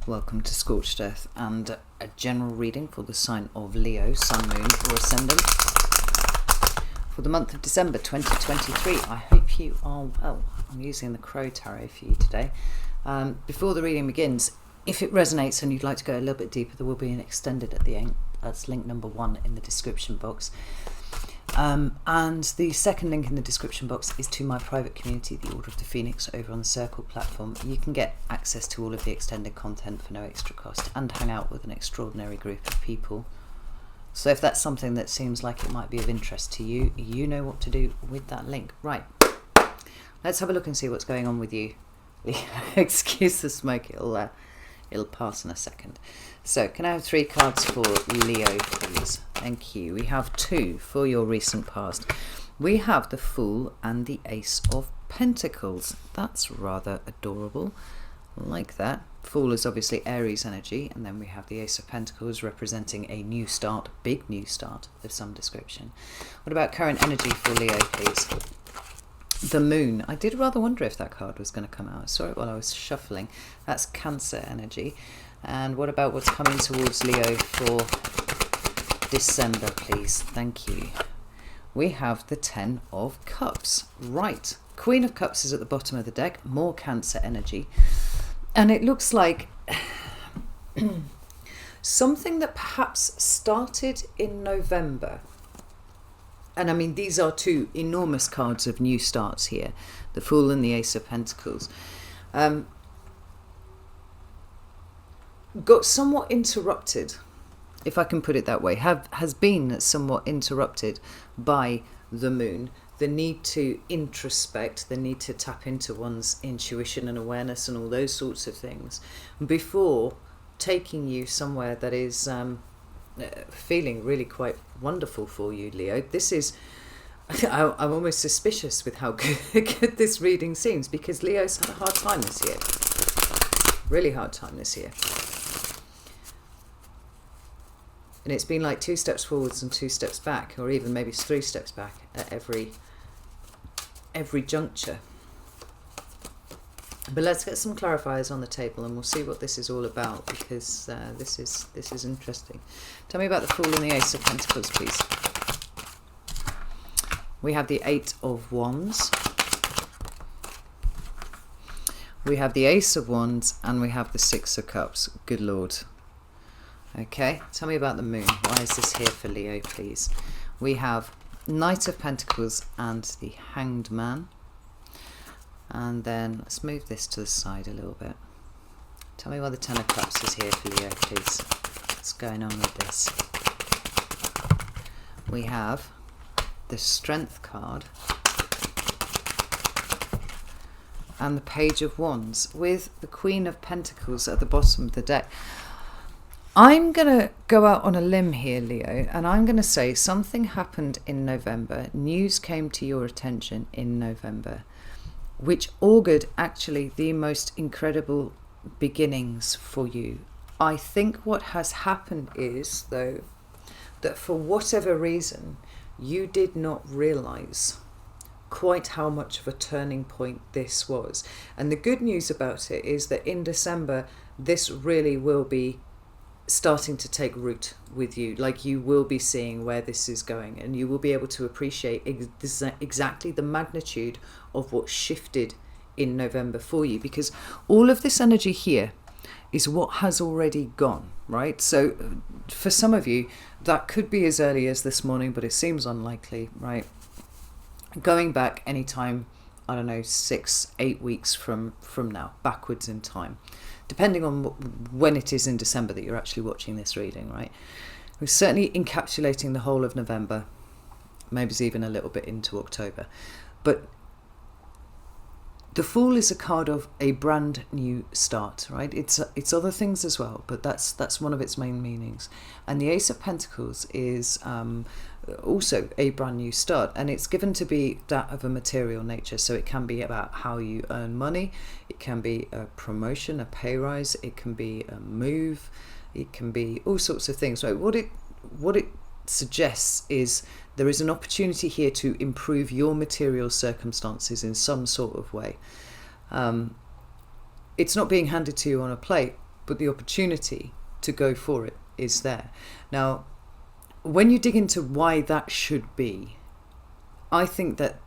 welcome to Scorched Earth and a general reading for the sign of Leo, Sun, Moon or Ascendant for the month of December 2023. I hope you are well. I'm using the Crow Tarot for you today. Before the reading begins, if it resonates and you'd like to go a little bit deeper, there will be an extended at the end. That's link number 1 in the description box. And the second link in the description box is to my private community, the Order of the Phoenix, over on the Circle platform. You can get access to all of the extended content for no extra cost and hang out with an extraordinary group of people. So if that's something that seems like it might be of interest to you, you know what to do with that link. Right, let's have a look and see what's going on with you. Excuse the smoke, it'll pass in a second. So can I have 3 cards for Leo, please? Thank you. We have 2 for your recent past. We have the Fool and the Ace of Pentacles. That's rather adorable. Like that. Fool is obviously Aries energy, and then we have the Ace of Pentacles representing a new start, big new start of some description. What about current energy for Leo, please? The Moon. I did rather wonder if that card was going to come out. I saw it while I was shuffling. That's Cancer energy. And what about what's coming towards Leo for December, please? Thank you. We have the 10 of Cups. Right. Queen of Cups is at the bottom of the deck. More Cancer energy. And it looks like something that perhaps started in November. And I mean, these are 2 enormous cards of new starts here. The Fool and the Ace of Pentacles. Got somewhat interrupted, if I can put it that way, has been somewhat interrupted by the Moon. The need to introspect, the need to tap into one's intuition and awareness and all those sorts of things before taking you somewhere that is feeling really quite wonderful for you, Leo. This is, I'm almost suspicious with how good this reading seems, because Leo's had a hard time this year. Really hard time this year. And it's been like 2 steps forwards and 2 steps back, or even maybe 3 steps back at every juncture. But let's get some clarifiers on the table and we'll see what this is all about, because this is interesting. Tell me about the Fool and the Ace of Pentacles, please. We have the 8 of Wands. We have the Ace of Wands, and we have the 6 of Cups. Good Lord. Okay, tell me about the Moon. Why is this here for Leo, please? We have Knight of Pentacles and the Hanged Man. And then let's move this to the side a little bit. Tell me why the 10 of Cups is here for Leo, please. What's going on with this? We have the Strength card and the Page of Wands with the Queen of Pentacles at the bottom of the deck. I'm going to go out on a limb here, Leo, and I'm going to say something happened in November. News came to your attention in November, which augured actually the most incredible beginnings for you. I think what has happened is, though, that for whatever reason, you did not realize quite how much of a turning point this was. And the good news about it is that in December, this really will be starting to take root with you. Like, you will be seeing where this is going, and you will be able to appreciate exactly the magnitude of what shifted in November for you, because all of this energy here is what has already gone, right? So for some of you, that could be as early as this morning, but it seems unlikely, right? Going back anytime, I don't know, 6-8 weeks from now, backwards in time, depending on when it is in December that you're actually watching this reading, right? We're certainly encapsulating the whole of November, maybe even a little bit into October. But the Fool is a card of a brand new start, right? It's other things as well, but that's one of its main meanings. And the Ace of Pentacles is also a brand new start, and it's given to be that of a material nature. So it can be about how you earn money, it can be a promotion, a pay rise, it can be a move, it can be all sorts of things, right? What it suggests is there is an opportunity here to improve your material circumstances in some sort of way. It's not being handed to you on a plate, but the opportunity to go for it is there. Now, when you dig into why that should be, I think that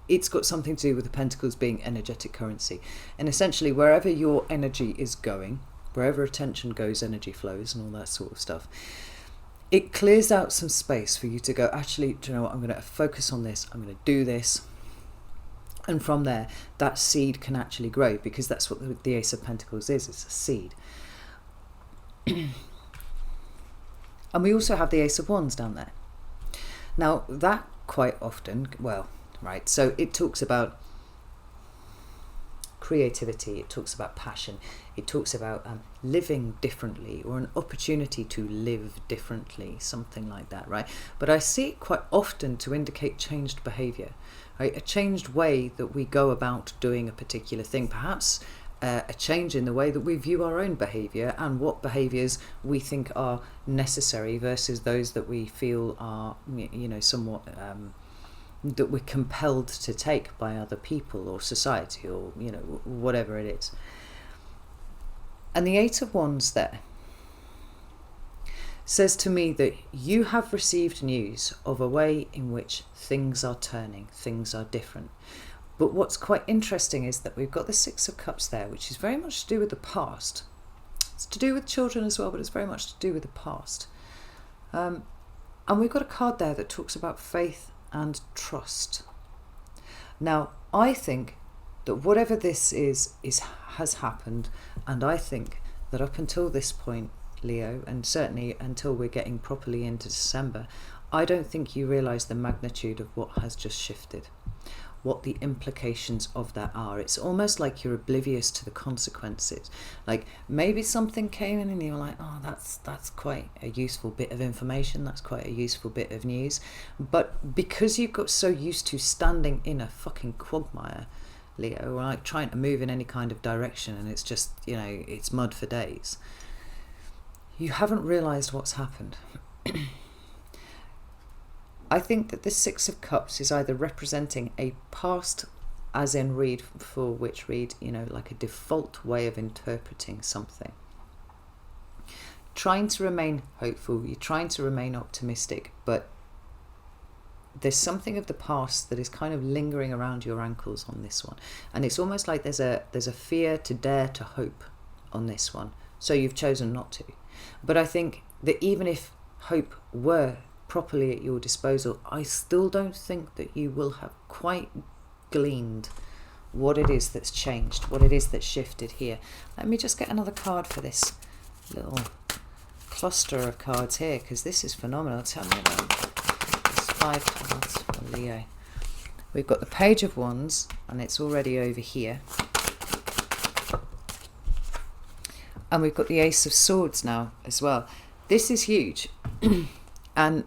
it's got something to do with the pentacles being energetic currency. And essentially, wherever your energy is going, wherever attention goes, energy flows and all that sort of stuff, it clears out some space for you to go, actually, do you know what, I'm going to focus on this, I'm going to do this. And from there, that seed can actually grow, because that's what the Ace of Pentacles is, it's a seed. And we also have the Ace of Wands down there. Now, that quite often, well, right, so it talks about creativity, it talks about passion, it talks about living differently, or an opportunity to live differently, something like that, right? But I see it quite often to indicate changed behavior, right? A changed way that we go about doing a particular thing, perhaps a change in the way that we view our own behavior and what behaviors we think are necessary versus those that we feel are, you know, somewhat that we're compelled to take by other people or society, or, you know, whatever it is. And the Eight of Wands there says to me that you have received news of a way in which things are turning, things are different. But what's quite interesting is that we've got the Six of Cups there, which is very much to do with the past. It's to do with children as well, but it's very much to do with the past. And we've got a card there that talks about faith and trust. Now, I think that whatever this is has happened, and I think that up until this point, Leo, and certainly until we're getting properly into December, I don't think you realise the magnitude of what has just shifted, what the implications of that are. It's almost like you're oblivious to the consequences. Like, maybe something came in and you're like, oh, that's quite a useful bit of information, that's quite a useful bit of news. But because you've got so used to standing in a fucking quagmire, Leo, or like trying to move in any kind of direction, and it's just, you know, it's mud for days, you haven't realised what's happened. I think that this Six of Cups is either representing a past, as in read, you know, like a default way of interpreting something. Trying to remain hopeful, you're trying to remain optimistic, but there's something of the past that is kind of lingering around your ankles on this one. And it's almost like there's a fear to dare to hope on this one. So you've chosen not to. But I think that even if hope were properly at your disposal, I still don't think that you will have quite gleaned what it is that's changed, what it is that's shifted here. Let me just get another card for this little cluster of cards here, because this is phenomenal. Tell me about this. 5 cards for Leo. We've got the Page of Wands, and it's already over here. And we've got the Ace of Swords now as well. This is huge. And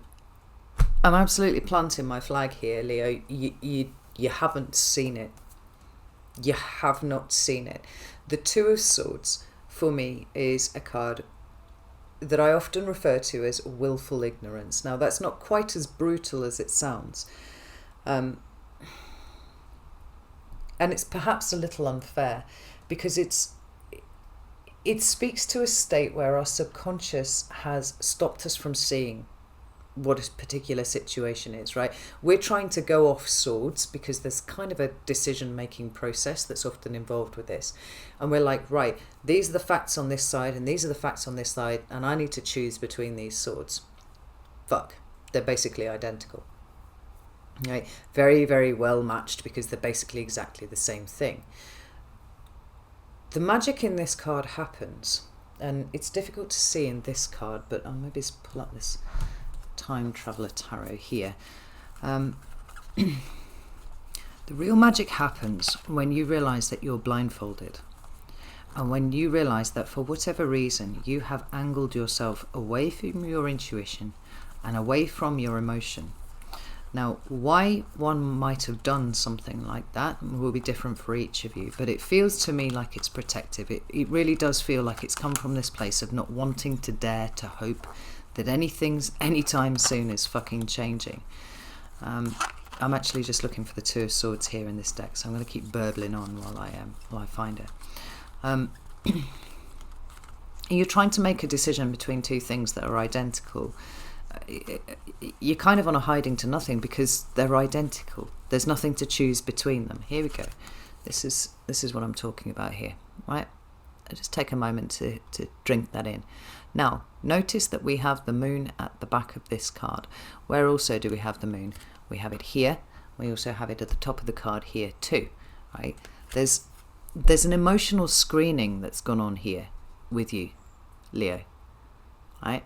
I'm absolutely planting my flag here, Leo. You haven't seen it. You have not seen it. The Two of Swords, for me, is a card that I often refer to as willful ignorance. Now, that's not quite as brutal as it sounds. And it's perhaps a little unfair, because it speaks to a state where our subconscious has stopped us from seeing what a particular situation is, right? We're trying to go off swords because there's kind of a decision-making process that's often involved with this. And we're like, right, these are the facts on this side and these are the facts on this side, and I need to choose between these swords. Fuck, they're basically identical. Right? Very, very well matched, because they're basically exactly the same thing. The magic in this card happens, and it's difficult to see in this card, but I'll maybe just pull up this Time Traveler Tarot here. The real magic happens when you realise that you're blindfolded, and when you realise that for whatever reason you have angled yourself away from your intuition and away from your emotion. Now, why one might have done something like that will be different for each of you, but it feels to me like it's protective. It really does feel like it's come from this place of not wanting to dare to hope that anything's anytime soon is fucking changing. I'm actually just looking for the Two of Swords here in this deck, so I'm going to keep burbling on while I find it. you're trying to make a decision between two things that are identical. You're kind of on a hiding to nothing because they're identical. There's nothing to choose between them. Here we go. This is what I'm talking about here, right? I'll just take a moment to drink that in. Now, notice that we have the moon at the back of this card. Where also do we have the moon? We have it here. We also have it at the top of the card here too, right? There's an emotional screening that's gone on here with you, Leo, right?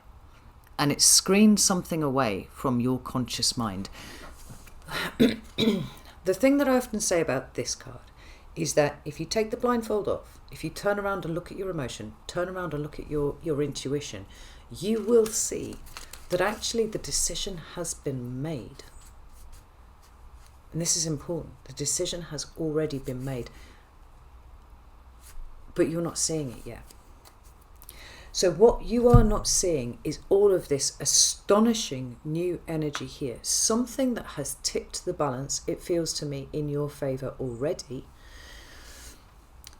And it screens something away from your conscious mind. The thing that I often say about this card is that if you take the blindfold off, if you turn around and look at your emotion, turn around and look at your intuition, you will see that actually the decision has been made. And this is important. The decision has already been made, but you're not seeing it yet. So what you are not seeing is all of this astonishing new energy here. Something that has tipped the balance, it feels to me, in your favour already.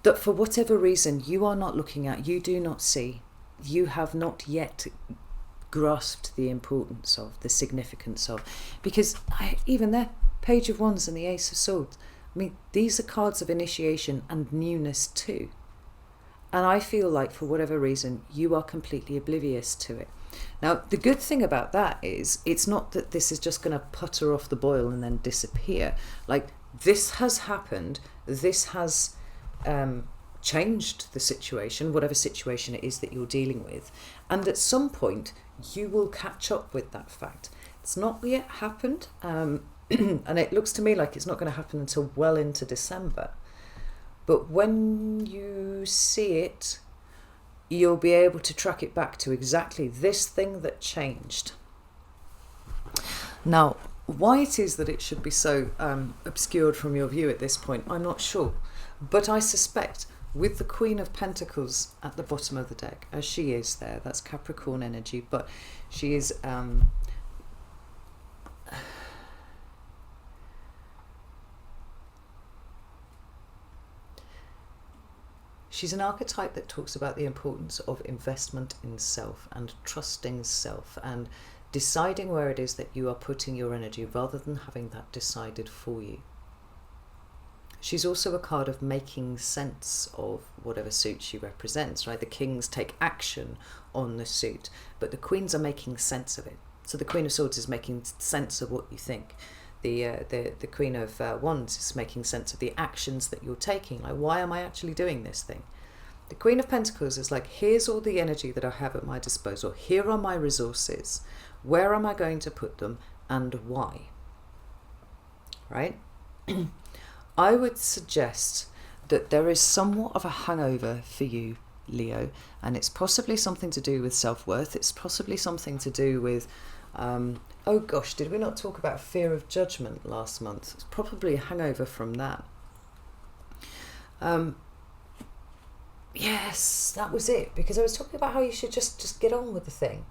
That for whatever reason you are not looking at, you do not see, you have not yet grasped the importance of, the significance of. Because even there, Page of Wands and the Ace of Swords, I mean, these are cards of initiation and newness too. And I feel like for whatever reason, you are completely oblivious to it. Now, the good thing about that is it's not that this is just going to putter off the boil and then disappear. Like, this has happened. This has changed the situation, whatever situation it is that you're dealing with. And at some point, you will catch up with that fact. It's not yet happened. And it looks to me like it's not going to happen until well into December. But when you see it, you'll be able to track it back to exactly this thing that changed. Now, why it is that it should be so obscured from your view at this point, I'm not sure. But I suspect with the Queen of Pentacles at the bottom of the deck, as she is there, that's Capricorn energy, but she is... she's an archetype that talks about the importance of investment in self and trusting self and deciding where it is that you are putting your energy rather than having that decided for you. She's also a card of making sense of whatever suit she represents, right? The kings take action on the suit, but the queens are making sense of it. So the Queen of Swords is making sense of what you think. The Queen of Wands is making sense of the actions that you're taking. Like, why am I actually doing this thing? The Queen of Pentacles is like, here's all the energy that I have at my disposal. Here are my resources. Where am I going to put them and why? Right? I would suggest that there is somewhat of a hangover for you, Leo, and it's possibly something to do with self-worth. It's possibly something to do with... oh gosh, did we not talk about fear of judgment last month? It's probably a hangover from that. Yes, that was it. Because I was talking about how you should just get on with the thing.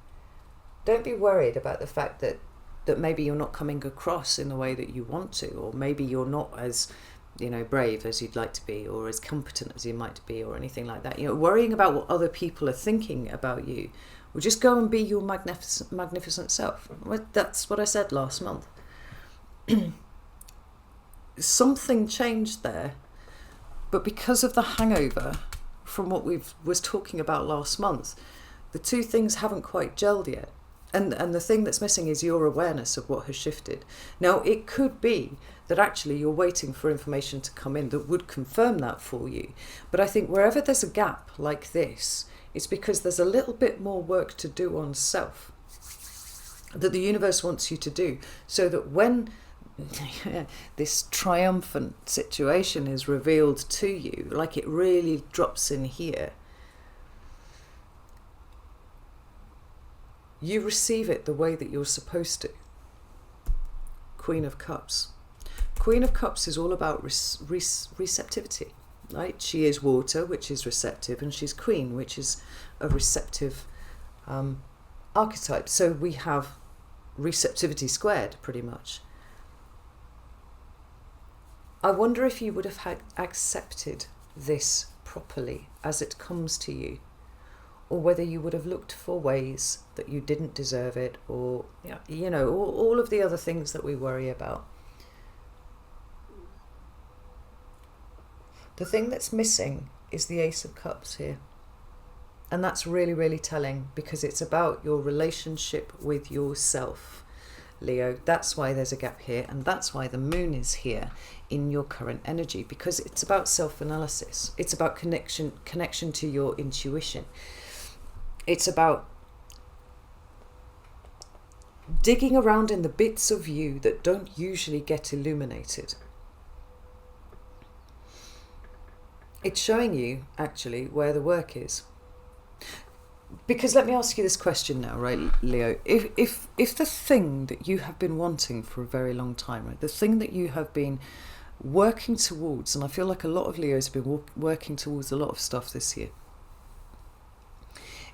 Don't be worried about the fact that maybe you're not coming across in the way that you want to, or maybe you're not as, brave as you'd like to be, or as competent as you might be, or anything like that. Worrying about what other people are thinking about you. Well, just go and be your magnificent self. That's what I said last month. Something changed there, but because of the hangover from what we was talking about last month, the two things haven't quite gelled yet. And the thing that's missing is your awareness of what has shifted. Now, it could be that actually you're waiting for information to come in that would confirm that for you. But I think wherever there's a gap like this, it's because there's a little bit more work to do on self that the universe wants you to do, so that when this triumphant situation is revealed to you, like it really drops in here, you receive it the way that you're supposed to. Queen of Cups. Queen of Cups is all about receptivity, right? She is water, which is receptive, and she's queen, which is a receptive archetype. So we have receptivity squared, pretty much. I wonder if you would have accepted this properly as it comes to you, or whether you would have looked for ways that you didn't deserve it, or, you know, all of the other things that we worry about. The thing that's missing is the Ace of Cups here. And that's really, really telling, because it's about your relationship with yourself, Leo. That's why there's a gap here, and that's why the moon is here in your current energy, because it's about self-analysis. It's about connection to your intuition. It's about digging around in the bits of you that don't usually get illuminated. It's showing you, actually, where the work is. Because let me ask you this question now, right, Leo? If the thing that you have been wanting for a very long time, right, the thing that you have been working towards, and I feel like a lot of Leos have been working towards a lot of stuff this year,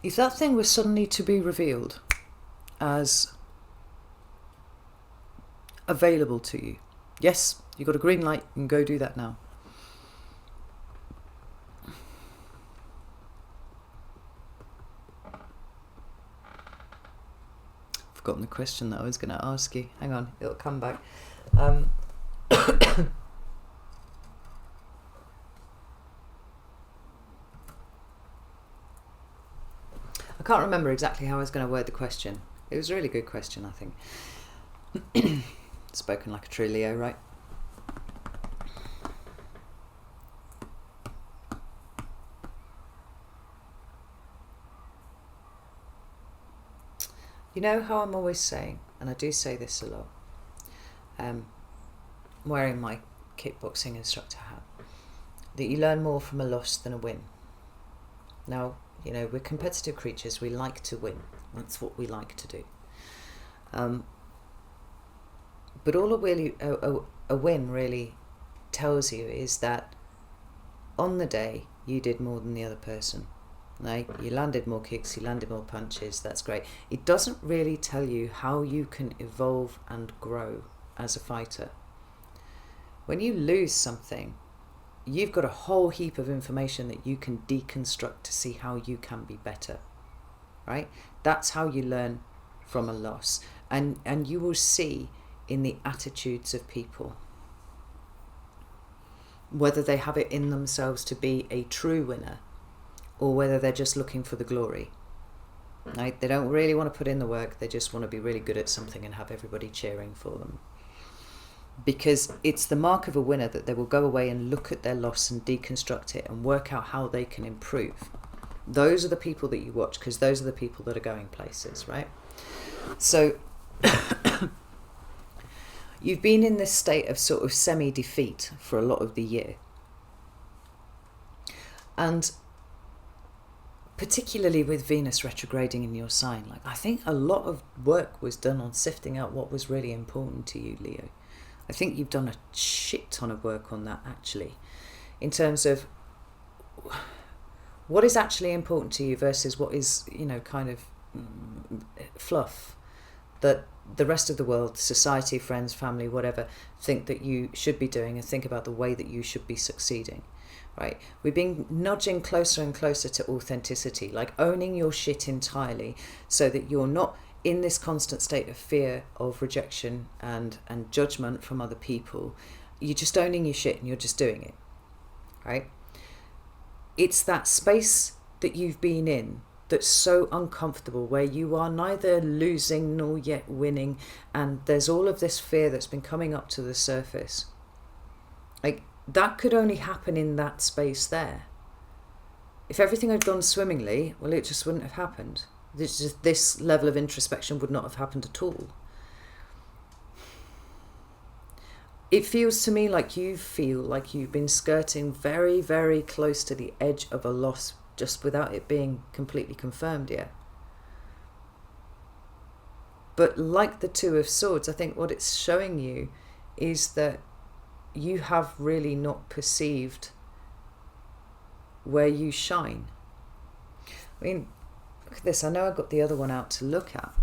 if that thing was suddenly to be revealed as available to you, yes, you got a green light, you can go do that now. Forgotten the question that I was going to ask you. Hang on, it'll come back. I can't remember exactly how I was going to word the question. It was a really good question, I think. Spoken like a true Leo, right? You know how I'm always saying, and I do say this a lot, wearing my kickboxing instructor hat, that you learn more from a loss than a win. Now, you know, we're competitive creatures. We like to win. That's what we like to do. But all a win really tells you is that on the day you did more than the other person. Like, you landed more kicks, you landed more punches, that's great. It doesn't really tell you how you can evolve and grow as a fighter. When you lose something, you've got a whole heap of information that you can deconstruct to see how you can be better, right? That's how you learn from a loss. And you will see in the attitudes of people whether they have it in themselves to be a true winner, or whether they're just looking for the glory. Right? They don't really want to put in the work, they just want to be really good at something and have everybody cheering for them. Because it's the mark of a winner that they will go away and look at their loss and deconstruct it and work out how they can improve. Those are the people that you watch, because those are the people that are going places, right? So you've been in this state of sort of semi-defeat for a lot of the year. And particularly with Venus retrograding in your sign, like, I think a lot of work was done on sifting out what was really important to you, Leo. I think you've done a shit ton of work on that, actually, in terms of what is actually important to you versus what is, you know, kind of fluff that the rest of the world, society, friends, family, whatever, think that you should be doing, and think about the way that you should be succeeding. Right, we've been nudging closer and closer to authenticity, like owning your shit entirely, so that you're not in this constant state of fear of rejection and judgment from other people. You're just owning your shit and you're just doing it, right? It's that space that you've been in that's so uncomfortable, where you are neither losing nor yet winning, and there's all of this fear that's been coming up to the surface. Like, that could only happen in that space there. If everything had gone swimmingly, well, it just wouldn't have happened. This level of introspection would not have happened at all. It feels to me like you feel like you've been skirting very, very close to the edge of a loss, just without it being completely confirmed yet. But like the Two of Swords, I think what it's showing you is that you have really not perceived where you shine. I mean, look at this. I know I got the other one out to look at,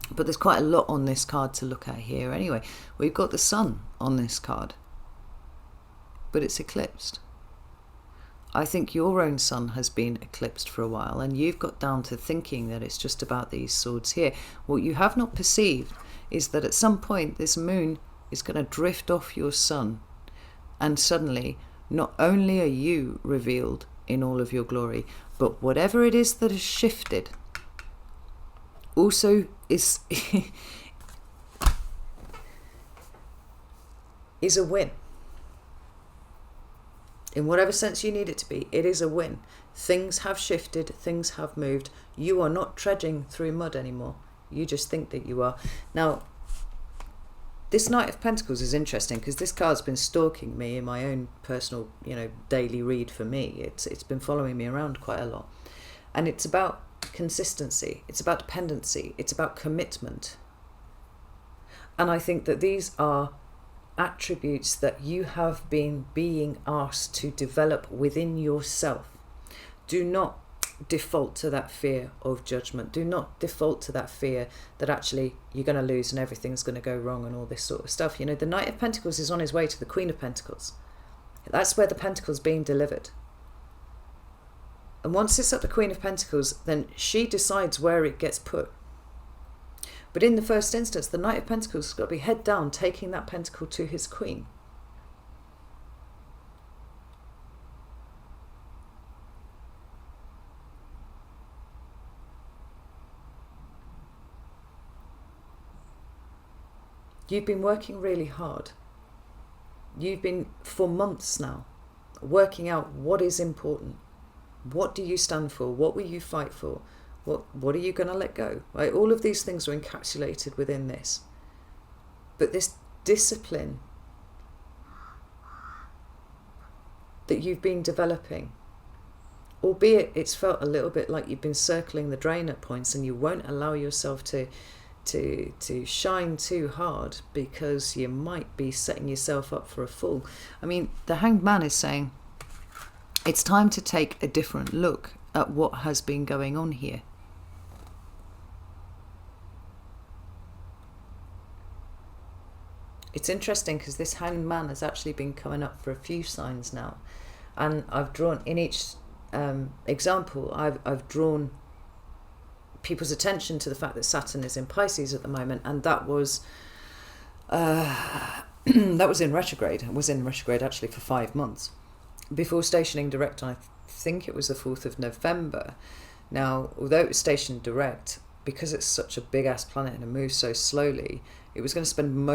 but there's quite a lot on this card to look at here anyway. We've got the sun on this card, but it's eclipsed. I think your own sun has been eclipsed for a while, and you've got down to thinking that it's just about these swords here. What you have not perceived is that at some point this moon is going to drift off your sun, and suddenly not only are you revealed in all of your glory, but whatever it is that has shifted also is is a win. In whatever sense you need it to be, it is a win. Things have shifted, things have moved. You are not trudging through mud anymore. You just think that you are. Now, this Knight of Pentacles is interesting because this card's been stalking me in my own personal, daily read for me. It's been following me around quite a lot. And it's about consistency. It's about dependency. It's about commitment. And I think that these are attributes that you have been being asked to develop within yourself. Do not default to that fear of judgment. Do not default to that fear that actually you're going to lose and everything's going to go wrong and all this sort of stuff. The Knight of Pentacles is on his way to the Queen of Pentacles. That's where the Pentacle's being delivered. And once it's at the Queen of Pentacles, then she decides where it gets put. But in the first instance, the Knight of Pentacles has got to be head down, taking that pentacle to his queen. You've been working really hard. You've been, for months now, working out what is important. What do you stand for? What will you fight for? What are you going to let go? Right? All of these things are encapsulated within this. But this discipline that you've been developing, albeit it's felt a little bit like you've been circling the drain at points, and you won't allow yourself to shine too hard because you might be setting yourself up for a fall. I mean, the Hanged Man is saying it's time to take a different look at what has been going on here. It's interesting because this Hanged Man has actually been coming up for a few signs now, and I've drawn in each example, I've drawn people's attention to the fact that Saturn is in Pisces at the moment, and that was that was in retrograde. It was in retrograde actually for 5 months before stationing direct on, I think it was the 4th of November. Now, although it was stationed direct, because it's such a big ass planet and it moves so slowly, it was going to spend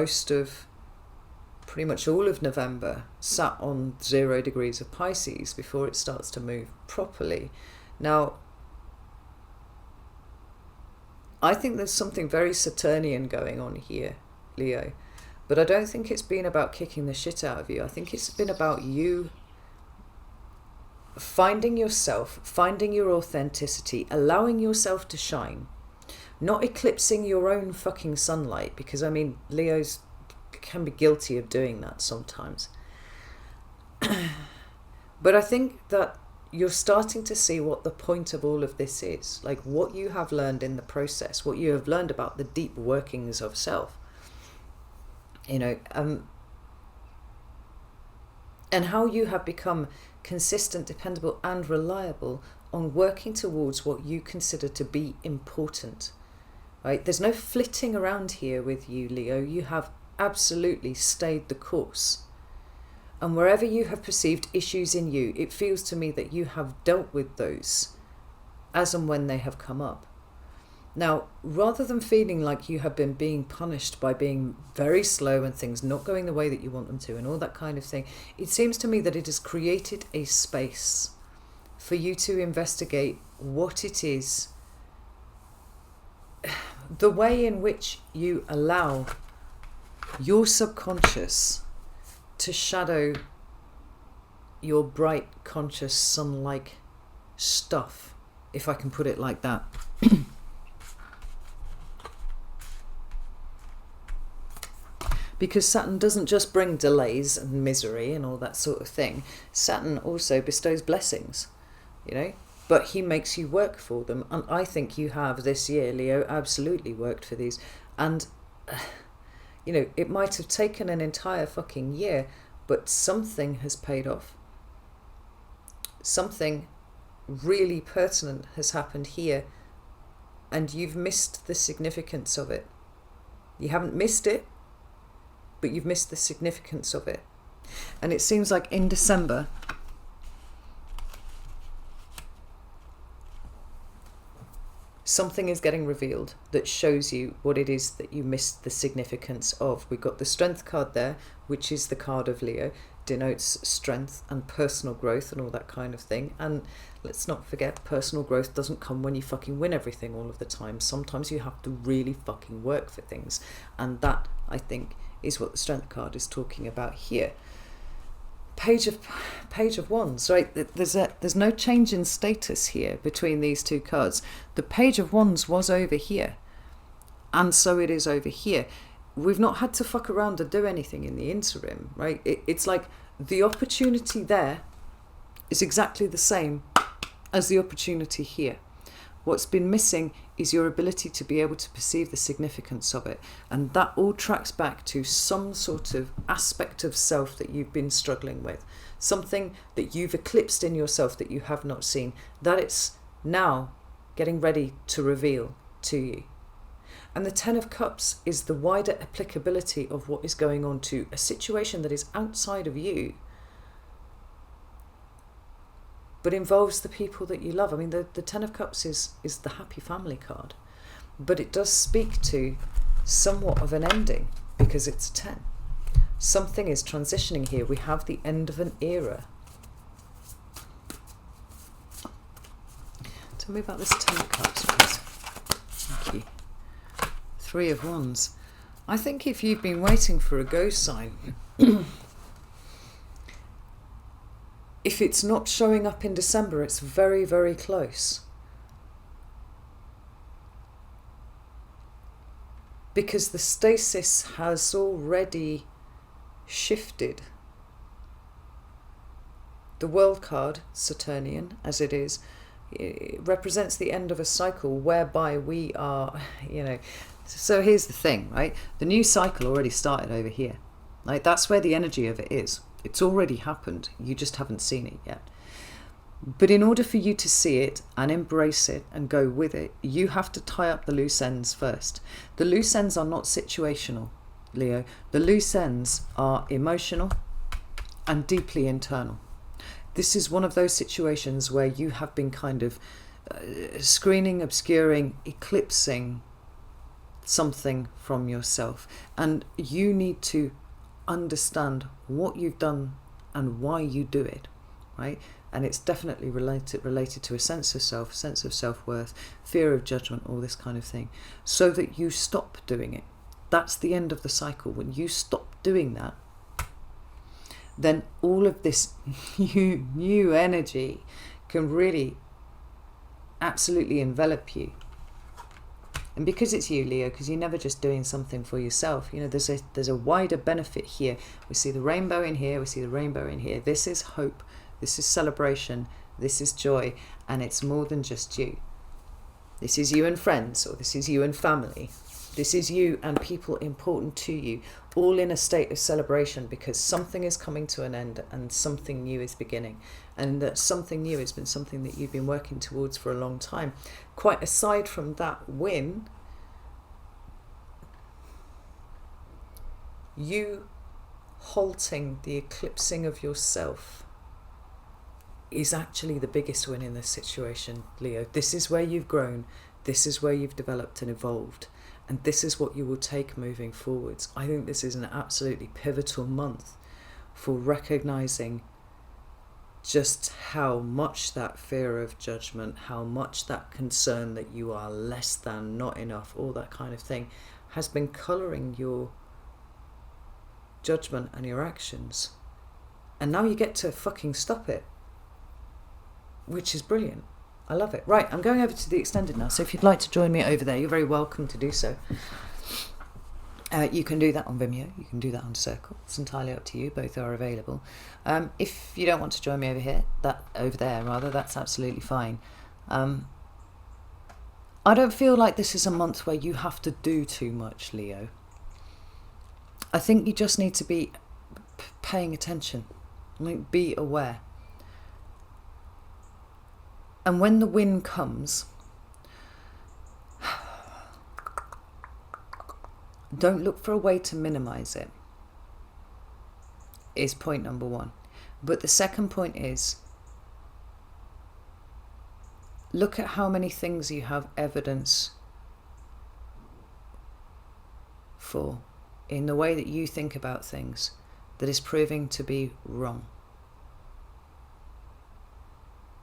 pretty much all of November sat on 0 degrees of Pisces before it starts to move properly. Now, I think there's something very Saturnian going on here, Leo, but I don't think it's been about kicking the shit out of you. I think it's been about you finding yourself, finding your authenticity, allowing yourself to shine, not eclipsing your own fucking sunlight, because I mean, Leos can be guilty of doing that sometimes. But I think that you're starting to see what the point of all of this is, like what you have learned in the process, what you have learned about the deep workings of self, and how you have become consistent, dependable and reliable on working towards what you consider to be important, right? There's no flitting around here with you, Leo. You have absolutely stayed the course. And wherever you have perceived issues in you, it feels to me that you have dealt with those as and when they have come up. Now, rather than feeling like you have been being punished by being very slow and things not going the way that you want them to and all that kind of thing, it seems to me that it has created a space for you to investigate what it is, the way in which you allow your subconscious to shadow your bright, conscious, sun-like stuff, if I can put it like that. Because Saturn doesn't just bring delays and misery and all that sort of thing. Saturn also bestows blessings, but he makes you work for them. And I think you have this year, Leo, absolutely worked for these. And it might have taken an entire fucking year, but something has paid off. something really pertinent has happened here, and you've missed the significance of it. You haven't missed it, but you've missed the significance of it. And it seems like in December, something is getting revealed that shows you what it is that you missed the significance of. We've got the Strength card there, which is the card of Leo, denotes strength and personal growth and all that kind of thing. And let's not forget, personal growth doesn't come when you fucking win everything all of the time. Sometimes you have to really fucking work for things. And that, I think, is what the Strength card is talking about here. Page of Wands, right? There's no change in status here between these two cards. The Page of Wands was over here, and so it is over here. We've not had to fuck around or do anything in the interim, right? It's like the opportunity there is exactly the same as the opportunity here. What's been missing is your ability to be able to perceive the significance of it. And that all tracks back to some sort of aspect of self that you've been struggling with. Something that you've eclipsed in yourself that you have not seen. That it's now getting ready to reveal to you. And the Ten of Cups is the wider applicability of what is going on to a situation that is outside of you, but involves the people that you love. I mean, the Ten of Cups is the happy family card, but it does speak to somewhat of an ending because it's a 10. Something is transitioning here. We have the end of an era. Tell me about this Ten of Cups, please. Thank you. Three of Wands. I think if you've been waiting for a go sign, if it's not showing up in December, it's very, very close. Because the stasis has already shifted. The World card, Saturnian, as it is, it represents the end of a cycle whereby we are, So here's the thing, right? The new cycle already started over here. Like, that's where the energy of it is. It's already happened. You just haven't seen it yet. But in order for you to see it and embrace it and go with it, you have to tie up the loose ends first. The loose ends are not situational, Leo. The loose ends are emotional and deeply internal. This is one of those situations where you have been kind of screening, obscuring, eclipsing something from yourself. And you need to understand what you've done and why you do it, right? And it's definitely related to a sense of self, sense of self-worth, fear of judgment, all this kind of thing, so that you stop doing it. That's the end of the cycle. When you stop doing that, then all of this new energy can really absolutely envelop you. And because it's you, Leo, because you're never just doing something for yourself, there's a wider benefit here. We see the rainbow in here, we see the rainbow in here. This is hope, this is celebration, this is joy, and it's more than just you. This is you and friends, or this is you and family. This is you and people important to you, all in a state of celebration because something is coming to an end and something new is beginning. And that something new has been something that you've been working towards for a long time. Quite aside from that win, you halting the eclipsing of yourself is actually the biggest win in this situation, Leo. This is where you've grown. This is where you've developed and evolved. And this is what you will take moving forwards. I think this is an absolutely pivotal month for recognizing just how much that fear of judgment, how much that concern that you are less than, not enough, all that kind of thing, has been colouring your judgment and your actions. And now you get to fucking stop it, which is brilliant. I love it. Right, I'm going over to the extended now, so if you'd like to join me over there, you're very welcome to do so. You can do that on Vimeo, you can do that on Circle. It's entirely up to you, both are available. If you don't want to join me over there, that's absolutely fine. I don't feel like this is a month where you have to do too much, Leo. I think you just need to be paying attention, be aware. And when the win comes, don't look for a way to minimize it, is point number one. But the second point is, look at how many things you have evidence for in the way that you think about things that is proving to be wrong.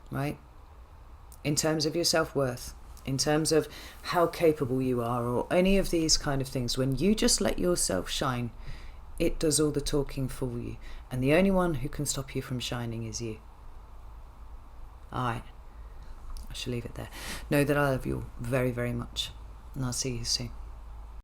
Right? In terms of your self-worth, in terms of how capable you are, or any of these kind of things, when you just let yourself shine, it does all the talking for you. And the only one who can stop you from shining is you. Alright. I shall leave it there. Know that I love you very, very much. And I'll see you soon.